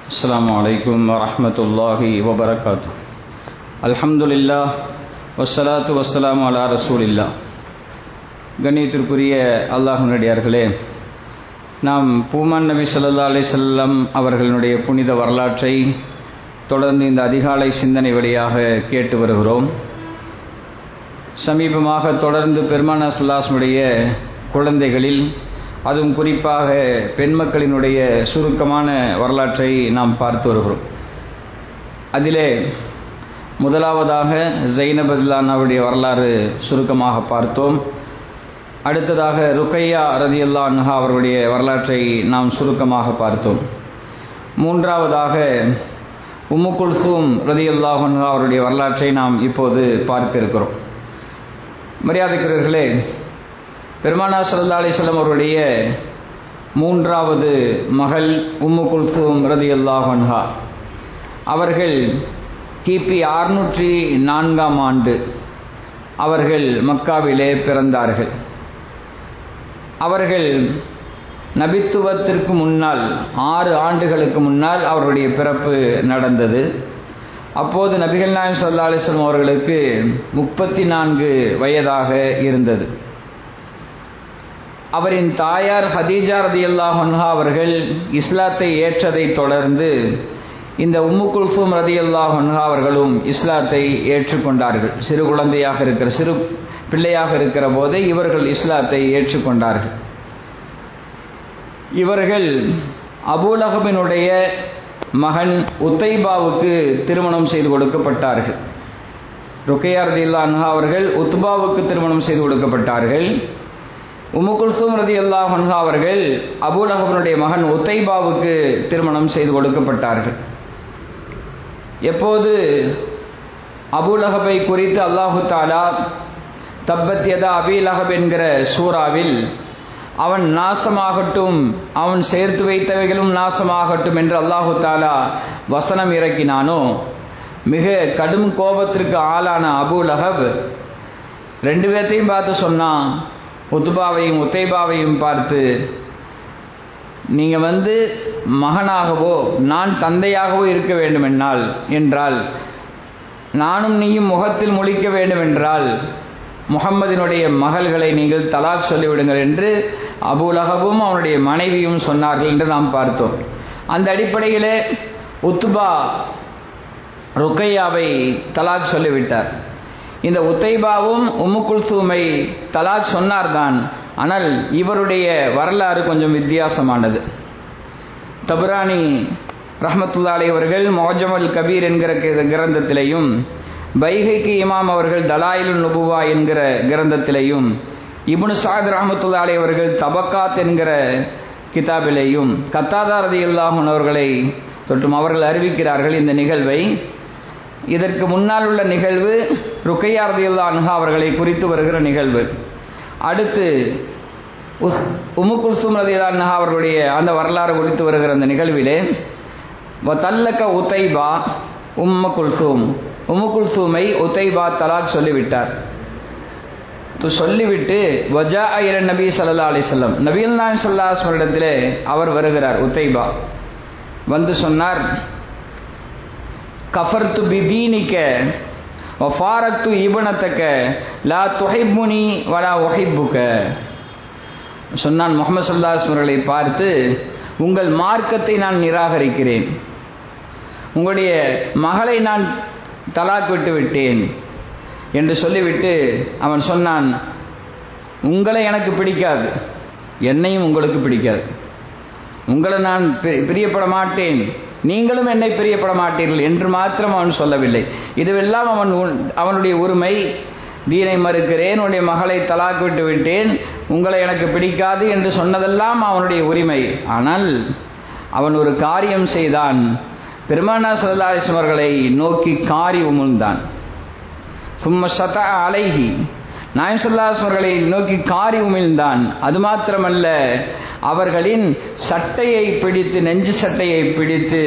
அஸ்ஸலாமு அலைக்கும் வரஹ்மத்துல்லாஹி வபரகாத்துஹு. அல்ஹம்துலில்லாஹ் வஸ்ஸலாத்து வஸ்ஸலாமு அலா ரசூலில்லாஹ். கண்ணியத்திற்குரிய அல்லாஹ்வின் அடியார்களே, நாம் பூமான் நபி ஸல்லல்லாஹு அலைஹி வஸல்லம் அவர்களுடைய புனித வரலாற்றை தொடர்ந்து இந்த அதிகாலை சிந்தனை வழியாக கேட்டு வருகிறோம். சமீபமாக தொடர்ந்து பெருமானார் ஸல்லல்லாஹு அலைஹி வஸல்லம் குழந்தைகளில், அதுவும் குறிப்பாக பெண் மக்களினுடைய சுருக்கமான வரலாற்றை நாம் பார்த்து வருகிறோம். அதிலே முதலாவதாக ஜைனப் ரலியல்லாஹுடைய வரலாறு சுருக்கமாக பார்த்தோம். அடுத்ததாக ருக்கையா ரலியல்லாஹு அன்ஹா அவர்களுடைய வரலாற்றை நாம் சுருக்கமாக பார்த்தோம். மூன்றாவதாக உம்மு குல்சூம் ரலியல்லாஹு அன்ஹா அவருடைய வரலாற்றை நாம் இப்போது பார்க்க இருக்கிறோம். மரியாதைக்குரியவர்களே, பெருமானார் ஸல்லல்லாஹு அலைஹி வஸல்லம் அவருடைய மூன்றாவது மகள் உம்மு குல்சூம் ரலியல்லாஹு அன்ஹா அவர்கள் கிபி 604ஆம் ஆண்டு அவர்கள் மக்காவிலே பிறந்தார்கள். அவர்கள் நபித்துவத்திற்கு முன்னால் 6 ஆண்டுகளுக்கு முன்னால் அவருடைய பிறப்பு நடந்தது. அப்போது நபிகள் நாயகம் ஸல்லல்லாஹு அலைஹி வஸல்லம் அவர்களுக்கு 34 வயதாக இருந்தது. அவரின் தாயார் ஹதீஜா ரலியல்லாஹு அன்ஹா அவர்கள் இஸ்லாத்தை ஏற்றதை தொடர்ந்து இந்த உம்மு குல்சூம் ரலியல்லாஹு அன்ஹா அவர்களும் இஸ்லாத்தை ஏற்றுக்கொண்டார்கள். சிறு பிள்ளையாக இருக்கிற போதே இவர்கள் இஸ்லாத்தை ஏற்றுக்கொண்டார்கள். இவர்கள் அபூலஹபினுடைய மகன் உத்தைபாவுக்கு திருமணம் செய்து கொடுக்கப்பட்டார்கள். ருக்கையா ரலியல்லாஹு அன்ஹா அவர்கள் உத்பாவுக்கு திருமணம் செய்து கொடுக்கப்பட்டார்கள். உம்மு குல்சூம் ரலியல்லாஹு அன்ஹா அவர்கள் அபூலஹபினுடைய மகன் உத்தைபாவுக்கு திருமணம் செய்து கொடுக்கப்பட்டார்கள். எப்போது அபூலஹபை குறித்து அல்லாஹு தஆலா தப்பத் யதா அபீ லஹப் என்கிற சூறாவில் அவன் நாசமாகட்டும், அவன் சேர்த்து வைத்தவைகளும் நாசமாகட்டும் என்று அல்லாஹு தஆலா வசனம் இறக்கினானோ, மிக கடும் கோபத்திற்கு ஆளான அபூலஹப் 2 பேர்த்தையும் பார்த்து சொன்னான். உத்பாவையும் உத்தைபாவையும் பார்த்து, நீங்கள் மகனாகவோ நான் தந்தையாகவோ இருக்க வேண்டும் என்றால் நானும் நீயும் முகத்தில் முழிக்க வேண்டும் என்றால் முஹம்மதினுடைய மகள்களை நீங்கள் தலாக் சொல்லிவிடுங்கள் என்று அபூலஹபும் அவனுடைய மனைவியும் சொன்னார்கள் என்று நாம் பார்த்தோம். அந்த அடிப்படையிலே உத்பா ருக்கையாவை தலாக் சொல்லிவிட்டார். இந்த உத்தைபாவும் உம்மு குல்சூமை தலாக் சொன்னார்தான். ஆனால் இவருடைய வரலாறு கொஞ்சம் வித்தியாசமானது. தபரானி ரஹ்மத்துல்லாஹி அலைஹி அவர்கள் முஅஜ்ஜமுல் கபீர் என்கிற கிரந்தத்திலேயும், பைஹகி இமாம் அவர்கள் தலாயிலுன் நுபுவா என்கிற கிரந்தத்திலேயும், இப்னு சஅத் ரஹ்மத்துல்லாஹி அலைஹி அவர்கள் தபக்காத் என்கிற கிதாபிலேயும் கத்தாதா ரலியல்லாஹு அன்ஹு அவர்களை தொட்டும் அவர்கள் அறிவிக்கிறார்கள் இந்த நிகழ்வை. இதற்கு முன்னால் உள்ள நிகழ்வு ருக்கையா ரலியல்லாஹு அன்ஹா அவர்களை குறித்து வருகிற நிகழ்வு. அடுத்து உம்மு குல்சூம் ரலியல்லாஹு அன்ஹா அவர்களுடைய அந்த வரலாறு குறித்து வருகிற அந்த நிகழ்விலே வதல்லக உத்தைபா உம்மு குல்சூம், உம்மு குல்சூமை உத்தைபா தலாக் சொல்லிவிட்டார். சொல்லிவிட்டு வஜாஅ இல நபி ஸல்லல்லாஹு அலைஹி வஸல்லம், நபிகள் நாயகம் ஸல்லல்லாஹு அலைஹி வஸல்லம் இடத்திலே அவர் வருகிறார். உத்தைபா வந்து சொன்னார், கஃபர்து பிதீனிக வஃபாரக்து இப்னதக லா துஹிப்புனி வலா உஹிப்புக. சொன்னான் முஹம்மது ஸல்லல்லாஹு அலைஹி வஸல்லம் அவர்களை பார்த்து, உங்கள் மார்க்கத்தை நான் நிராகரிக்கிறேன், உங்களுடைய மகளை நான் தலாக் விட்டு விட்டேன் என்று சொல்லிவிட்டு அவன் சொன்னான், உங்களை எனக்கு பிடிக்காது, என்னையும் உங்களுக்கு பிடிக்காது, உங்களை நான் பிரியப்பட மாட்டேன், நீங்களும் என்னை பிரியப்பட மாட்டீர்கள் என்று மாத்திரம் அவன் சொல்லவில்லை. இதுவெல்லாம் அவனுடைய உரிமை. தீனை மறுக்கிறேன், உன்னுடைய மகளை தலாக் விட்டு விட்டேன், உங்களை எனக்கு பிடிக்காது என்று சொன்னதெல்லாம் அவனுடைய உரிமை. ஆனால் அவன் ஒரு காரியம் செய்தான். பெருமானார் ஸல்லல்லாஹு அலைஹி வஸல்லம் அவர்களை நோக்கி காரி உமிழ்ந்தான். சும்ம ஷதஅ அலைஹி, நாயகம் ஸல்லல்லாஹு அலைஹி வஸல்லம் அவர்களை நோக்கி காரி உமிழ்ந்தான். அது மாத்திரமல்ல, அவர்களின் சட்டையை பிடித்து, நெஞ்சு சட்டையை பிடித்து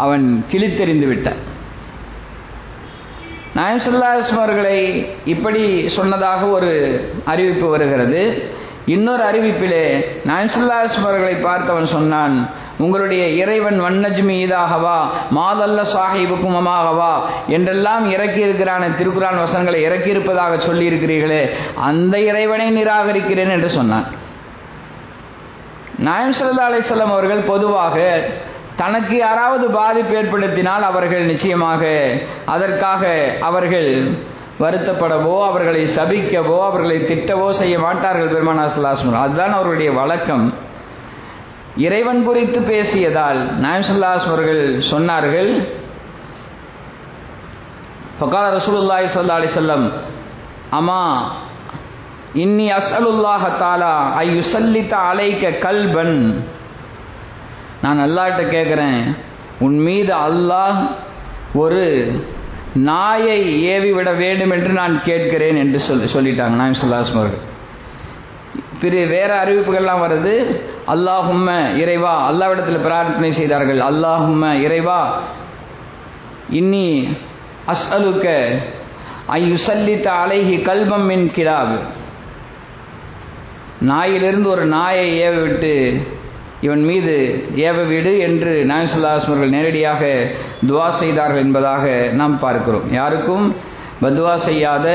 அவன் கிழித்தெறிந்து விட்டான். நாயகம் ஸல்லல்லாஹு அலைஹி வஸல்லம் அவர்களை இப்படி சொன்னதாக ஒரு அறிவிப்பு வருகிறது. இன்னொரு அறிவிப்பிலே நாயகம் ஸல்லல்லாஹு அலைஹி வஸல்லம் அவர்களை பார்த்தவன் சொன்னான், உங்களுடைய இறைவன் வன்னஜ்மி இதாகவா மாதல்ல சாஹிபுக்கும் அமாகவா என்றெல்லாம் இறக்கி இருக்கிறான திருக்குரான் வசனங்களை இறக்கி இருப்பதாக சொல்லி இருக்கிறீர்களே, அந்த இறைவனை நிராகரிக்கிறேன் என்று சொன்னான். நாயகம் ஸல்லல்லாஹு அலைஹி வஸல்லம் அவர்கள் பொதுவாக தனக்கு யாராவது பாதிப்பு ஏற்படுத்தினால் அவர்கள் நிச்சயமாக அதற்காக அவர்கள் வருத்தப்படவோ அவர்களை சபிக்கவோ அவர்களை திட்டவோ செய்ய மாட்டார்கள் பெருமானார் ஸல்லல்லாஹு அலைஹி வஸல்லம். அதுதான் அவருடைய வழக்கம். இறைவன் குறித்து பேசியதால் நாயகம் ஸல்லல்லாஹு அலைஹி வஸல்லம் அவர்கள் சொன்னார்கள், ஃபகால ரசூலுல்லாஹி ஸல்லல்லாஹு அலைஹி வஸல்லம் அமா இன்னி அஸ்அலுல்லாஹ தஆலா அய்யுஸல்லித அலைக கல்பன், நான் அல்லாஹ்ட்ட கேட்கிறேன், உன் மீது அல்லாஹ் ஒரு நாயை ஏவி விட வேண்டும் என்று நான் கேட்கிறேன் என்று சொல்லிட்டாங்க நாயகம் ஸல்லல்லாஹு அலைஹி வஸல்லம். வேற அறிவிப்புகள்லாம் வருது, அல்லாஹும்ம இறைவா, அல்லாஹ்விடத்தில் பிரார்த்தனை செய்தார்கள், அல்லாஹும்ம இறைவா இன்னி அஸ்அலுக அய்யுஸல்லித அலைஹி கல்பம் மின் கிலாப், நாயிலிருந்து ஒரு நாயை ஏவ விட்டு இவன் மீது ஏவ விடு என்று நாயகம் ஸல்லல்லாஹு அலைஹி வஸல்லம் நேரடியாக துஆ செய்தார்கள் என்பதாக நாம் பார்க்கிறோம். யாருக்கும் பதுவா செய்யாத,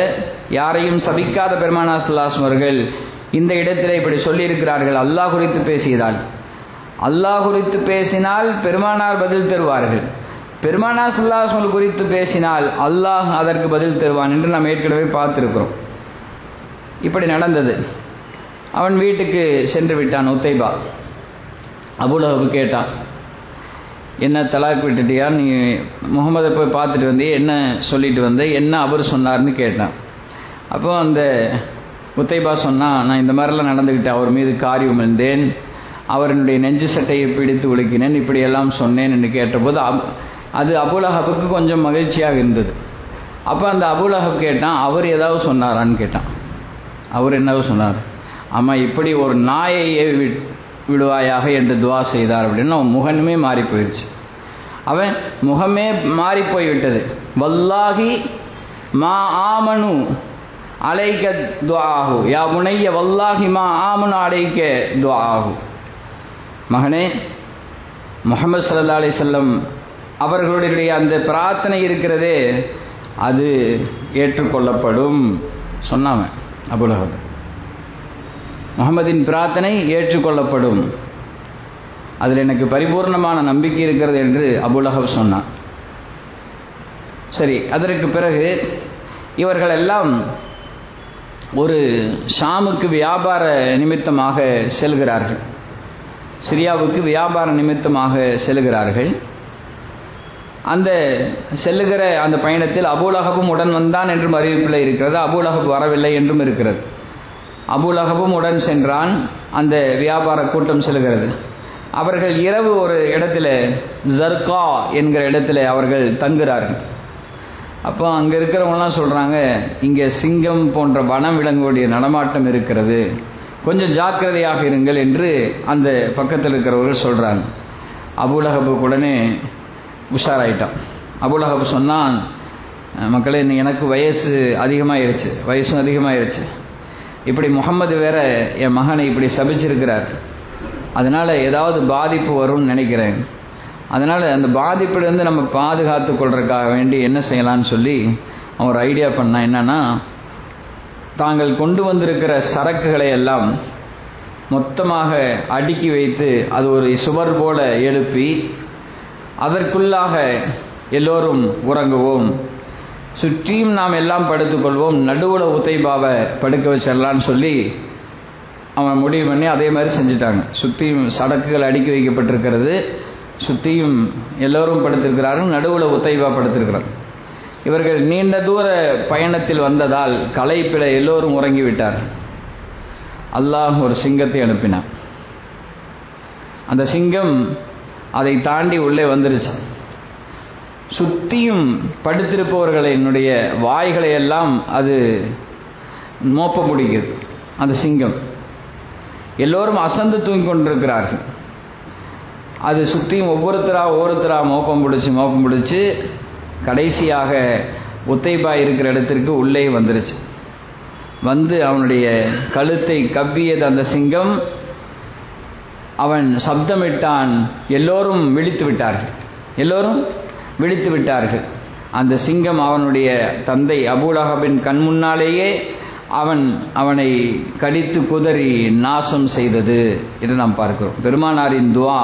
யாரையும் சபிக்காத பெருமானார் ஸல்லல்லாஹு அலைஹி வஸல்லம் அவர்கள் இந்த இடத்திலே இப்படி சொல்லியிருக்கிறார்கள். அல்லாஹ் குறித்து பேசியதால், அல்லாஹ் குறித்து பேசினால் பெருமானார் பதில் தருவார்கள், பெருமானார் ஸல்லல்லாஹு அலைஹி வஸல்லம் குறித்து பேசினால் அல்லாஹ் அதற்கு பதில் தருவான் என்று நாம் ஏற்கனவே பார்த்திருக்கிறோம். இப்படி நடந்தது. அவன் வீட்டுக்கு சென்று விட்டான் உத்தைபா. அபூலஹப் கேட்டான், என்ன தலாக் விட்டுட்டியா, நீ முகமதை போய் பார்த்துட்டு வந்தே, என்ன சொல்லிட்டு வந்தே, என்ன அவர் சொன்னார்னு கேட்டான். அப்போ அந்த உத்தைபா சொன்னான், நான் இந்த மாதிரிலாம் நடந்துக்கிட்டேன், அவர் மீது காரி உமிழ்ந்தேன், அவருடைய நெஞ்சு சட்டையை பிடித்து உலுக்கினேன், இப்படியெல்லாம் சொன்னேன் என்று கேட்டபோது அது அபூலஹபுக்கு கொஞ்சம் மகிழ்ச்சியாக இருந்தது. அப்போ அந்த அபூலஹப் கேட்டான், அவர் ஏதாவது சொன்னாரான்னு கேட்டான். அவர் என்னவோ சொன்னார், ஆமாம் இப்படி ஒரு நாயை விடுவாயாக என்று துவா செய்தார் அப்படின்னு அவன் முகமே மாறி போயிடுச்சு. அவன் முகமே மாறி போய்விட்டது. வல்லாஹி மா ஆமனு அலைக்க துஆஹு யா புனைய வல்லாஹி மா ஆமனு அலைக்க துஆஹு, மகனே முஹம்மது ஸல்லல்லாஹு அலைஹி வஸல்லம் அவர்களுடைய அந்த பிரார்த்தனை இருக்கிறதே அது ஏற்றுக்கொள்ளப்படும் சொன்னாங்க. அபூலஹப் முகமதின் பிரார்த்தனை ஏற்றுக்கொள்ளப்படும், அதில் எனக்கு பரிபூர்ணமான நம்பிக்கை இருக்கிறது என்று அபூலஹப் சொன்னான். சரி, அதற்கு பிறகு இவர்கள் எல்லாம் ஒரு ஷாமுக்கு வியாபார நிமித்தமாக செல்கிறார்கள், சிரியாவுக்கு வியாபார நிமித்தமாக செல்கிறார்கள். அந்த செல்லுகிற அந்த பயணத்தில் அபூலஹபும் உடன் வந்தான் என்றும் அறிவிப்பில் இருக்கிறது, அபூலஹப் வரவில்லை என்றும் இருக்கிறது. அபூலஹபும் உடன் சென்றான். அந்த வியாபார கூட்டம் செல்கிறது. அவர்கள் இரவு ஒரு இடத்துல ஜர்கா என்கிற இடத்துல அவர்கள் தங்குகிறார்கள். அப்போ அங்கே இருக்கிறவங்கலாம் சொல்கிறாங்க, இங்கே சிங்கம் போன்ற வனம் விலங்குடைய நடமாட்டம் இருக்கிறது, கொஞ்சம் ஜாக்கிரதையாக இருங்கள் என்று அந்த பக்கத்தில் இருக்கிறவர்கள் சொல்கிறாங்க. அபூலஹபுக்கு உடனே உஷாராயிட்டான். அபூலஹப் சொன்னான், மக்களே எனக்கு வயசும் அதிகமாயிருச்சு, இப்படி முகம்மது வேற என் மகனை இப்படி சபிச்சிருக்கிறார், அதனால் ஏதாவது பாதிப்பு வரும்னு நினைக்கிறேன், அதனால் அந்த பாதிப்பிலிருந்து நம்ம பாதுகாத்து கொள்றதுக்காக வேண்டி என்ன செய்யலான்னு சொல்லி அவன் ஒரு ஐடியா பண்ணான். என்னன்னா, தாங்கள் கொண்டு வந்திருக்கிற சரக்குகளை எல்லாம் மொத்தமாக அடுக்கி வைத்து அது ஒரு சுவர் போல எழுப்பி அதற்குள்ளாக எல்லோரும் உறங்குவோம், சுற்றியும் நாம் எல்லாம் படுத்துக்கொள்வோம், நடுவுல உத்தைபாவை படுக்க வச்சிடலான்னு சொல்லி அவன் முடிவு பண்ணி அதே மாதிரி செஞ்சுட்டாங்க. சுற்றியும் சடக்குகள் அடுக்கி வைக்கப்பட்டிருக்கிறது, சுற்றியும் எல்லோரும் படுத்திருக்கிறார்கள், நடுவுல உத்தைபா படுத்திருக்கிறார். இவர்கள் நீண்ட தூர பயணத்தில் வந்ததால் களைப்பிட எல்லோரும் உறங்கிவிட்டார். அல்லாஹ் ஒரு சிங்கத்தை அனுப்பினான். அந்த சிங்கம் அதை தாண்டி உள்ளே வந்துருச்சு. சுத்தியும் படுத்திருப்பவர்களினுடைய வாய்களை எல்லாம் அது மோப்ப முடிகிறது. அந்த சிங்கம் எல்லோரும் அசந்து தூங்கி கொண்டிருக்கிறார்கள். அது சுத்தியும் ஒவ்வொருத்தரா மோப்பம் பிடிச்சு கடைசியாக உத்தைபா இருக்கிற இடத்திற்கு உள்ளே வந்துருச்சு. வந்து அவனுடைய கழுத்தை கவ்வியது அந்த சிங்கம். அவன் சப்தமிட்டான். எல்லோரும் விழித்து விட்டார்கள். அந்த சிங்கம் அவனுடைய தந்தை அபூலஹபின் கண் முன்னாலேயே அவனை கடித்து குதறி நாசம் செய்தது என்று நாம் பார்க்கிறோம். பெருமானாரின் துஆ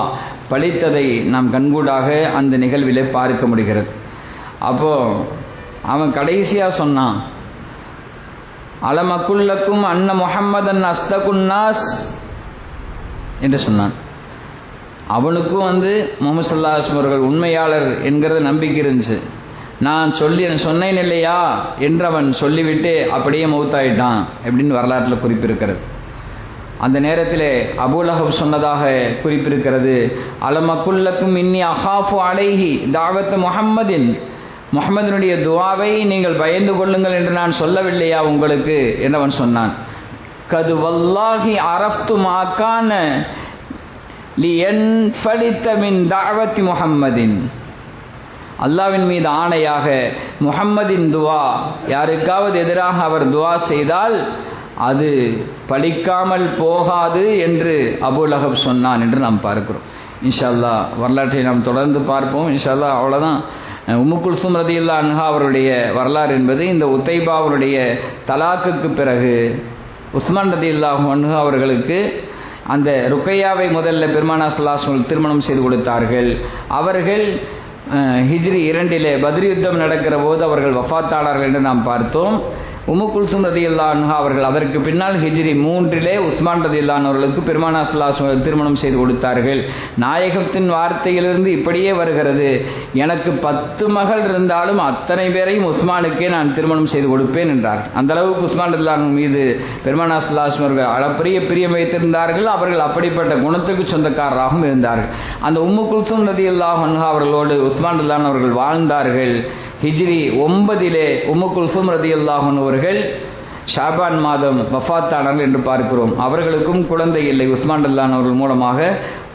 பலித்ததை நாம் கண்கூடாக அந்த நிகழ்விலே பார்க்க முடிகிறது. அப்போ அவன் கடைசியா சொன்னான், அலமக்குல்லக்கும் அன்ன முஹம்மதன் அஸ்தகுன்னாஸ் என்று சொன்னான். அவனுக்கும் முஹம்மது ஸல்லல்லாஹு அலைஹி வஸல்லம் அவர்கள் உண்மையாளர் என்கிற நம்பிக்கை இருந்துச்சு. நான் சொன்னேன் இல்லையா என்று அவன் சொல்லிவிட்டு அப்படியே மௌத்தாயிட்டான் அப்படின்னு வரலாற்றில் குறிப்பிருக்கிறது. அந்த நேரத்திலே அபூலஹப் சொன்னதாக குறிப்பிருக்கிறது, அலமக்குல்லக்கும் இன்னி அஹாஃபு அலைஹி தாவத் முஹம்மதினுடைய துஆவை நீங்கள் பயந்து கொள்ளுங்கள் என்று நான் சொல்லவில்லையா உங்களுக்கு என்று அவன் சொன்னான். கது வல்லாஹி அரஃப்து மா கான லியன்ஃபலித மின் தாவத்தி முஹம்மதின். அல்லாஹ்வின் மீது ஆணையாக முஹம்மதின் துஆ யாருக்காவது எதிராக அவர் துஆ செய்தால் அது பலிக்காமல் போகாது என்று அபூலஹப் சொன்னான் என்று நாம் பார்க்கிறோம். இன்ஷா அல்லாஹ் வரலாற்றை நாம் தொடர்ந்து பார்ப்போம். இன்ஷா அல்லாஹ் அவ்வளவுதான். உம்மு குல்சூம் ரலியல்லாஹு அன்ஹா அவருடைய வரலாறு என்பது இந்த உத்தைபா அவருடைய தலாக்குக்கு பிறகு உஸ்மான் ரலியல்லாஹு அன்ஹு அவர்களுக்கு அந்த ருக்கையாவை முதல்ல பெருமானார் ஸல்லல்லாஹு அலைஹி வஸல்லம் திருமணம் செய்து கொடுத்தார்கள். அவர்கள் ஹிஜ்ரி 2 பத்ர் யுத்தம் நடக்கிற போது அவர்கள் வஃபாத்தானார்கள் என்று நாம் பார்த்தோம். உம்மு குல்சூம் ரலியல்லாஹு அன்ஹா அவர்கள் அதற்கு பின்னால் ஹிஜ்ரி 3 உஸ்மான் ரலியல்லாஹு அன்ஹு அவர்களுக்கு பெருமானார் ஸல்லல்லாஹு அலைஹி வஸல்லம் திருமணம் செய்து கொடுத்தார்கள். நாயகத்தின் வார்த்தையிலிருந்து இப்படியே வருகிறது, எனக்கு 10 மகள் இருந்தாலும் அத்தனை பேரையும் உஸ்மானுக்கே நான் திருமணம் செய்து கொடுப்பேன் என்றார். அந்த அளவுக்கு உஸ்மான் ரலியல்லாஹு அன்ஹு மீது பெருமானார் ஸல்லல்லாஹு அலைஹி வஸல்லம் அளப்பரிய பிரியம் வைத்திருந்தார்கள். அவர்கள் அப்படிப்பட்ட குணத்துக்கு சொந்தக்காரராகவும் இருந்தார்கள். அந்த உம்மு குல்சூம் ரலியல்லாஹு அன்ஹா அவர்களோடு உஸ்மான் ரலியல்லாஹு அன்ஹு அவர்கள் வாழ்ந்தார்கள். ஹிஜ்ரி 9 உம்மு குல்சூம் ரலியல்லாஹு அன்ஹு அவர்கள் ஷாபான் மாதம் வஃபாத்தானார்கள் என்று பார்க்கிறோம். அவர்களுக்கும் குழந்தை இல்லை. உஸ்மான் ரலியல்லாஹு அன்ஹு அவர்கள் மூலமாக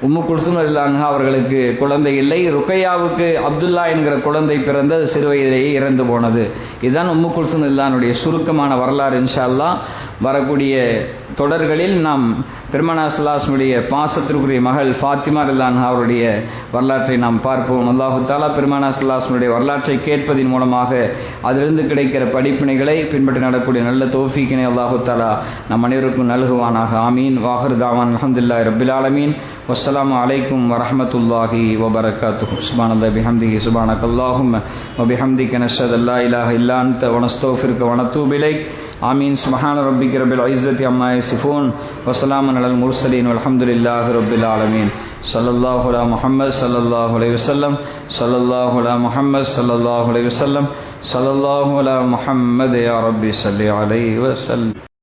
உம்மு குல்சூம் ரலியல்லாஹு அன்ஹா அவர்களுக்கு குழந்தை இல்லை. ருக்கையாவுக்கு அப்துல்லா என்கிற குழந்தை பிறந்த சிறு வயதிலேயே இறந்து போனது. இதுதான் உம்மு குல்சூம் ரலியல்லாஹு அன்ஹுடைய சுருக்கமான வரலாறு. இன்ஷா அல்லாஹ் வரக்கூடிய தொடர்களில் நாம் பெருமானார் ஸல்லல்லாஹு அலைஹி வஸல்லம் பாசத்திற்குரிய மகள் ஃபாத்திமா ரலியல்லாஹு அன்ஹா அவருடைய வரலாற்றை நாம் பார்ப்போம். அல்லாஹ் தஆலா பெருமானார் ஸல்லல்லாஹு அலைஹி வஸல்லம் வரலாற்றை கேட்பதின் மூலமாக அதிலிருந்து கிடைக்கிற படிப்பினைகளை பின்பற்றி நடக்கூடிய நல்ல தௌஃபீக்கினை அல்லாஹ் தஆலா நம் அனைவருக்கும் நல்குவானாக. ஆமீன். வாஹிர் தாவான் அல்ஹம்துலில்லாஹி ரப்பில் ஆலமீன். வஸ்ஸலாமு அலைக்கும் வரஹ்மத்துல்லாஹி வபரகாத்துஹு. சுப்ஹானல்லாஹி பிஹம்திஹி சுப்ஹானக்கல்லாஹும்ம வபிஹம்திக நஷ்ஹது அல்லா இலாஹா இல்லா அன்த வனஸ்தக்ஃபிருக வனதூபு இலைக். ஆமீன். சுப்ஹான ரப்பிக ரப்பில் இஸ்ஸத்தி அம்மா யசிஃபூன் வஸலாமுன் அலல் முர்ஸலீன் வல்ஹம்துலில்லாஹி ரப்பில் ஆலமீன். ஸல்லல்லாஹு அலா முஹம்மத் ஸல்லல்லாஹு அலைஹி வஸல்லம். ஸல்லல்லாஹு அலா முஹம்மத் ஸல்லல்லாஹு அலைஹி வஸல்லம். ஸல்லல்லாஹு அலா முஹம்மத் யா ரப்பி ஸல்லி அலைஹி வஸல்லம்.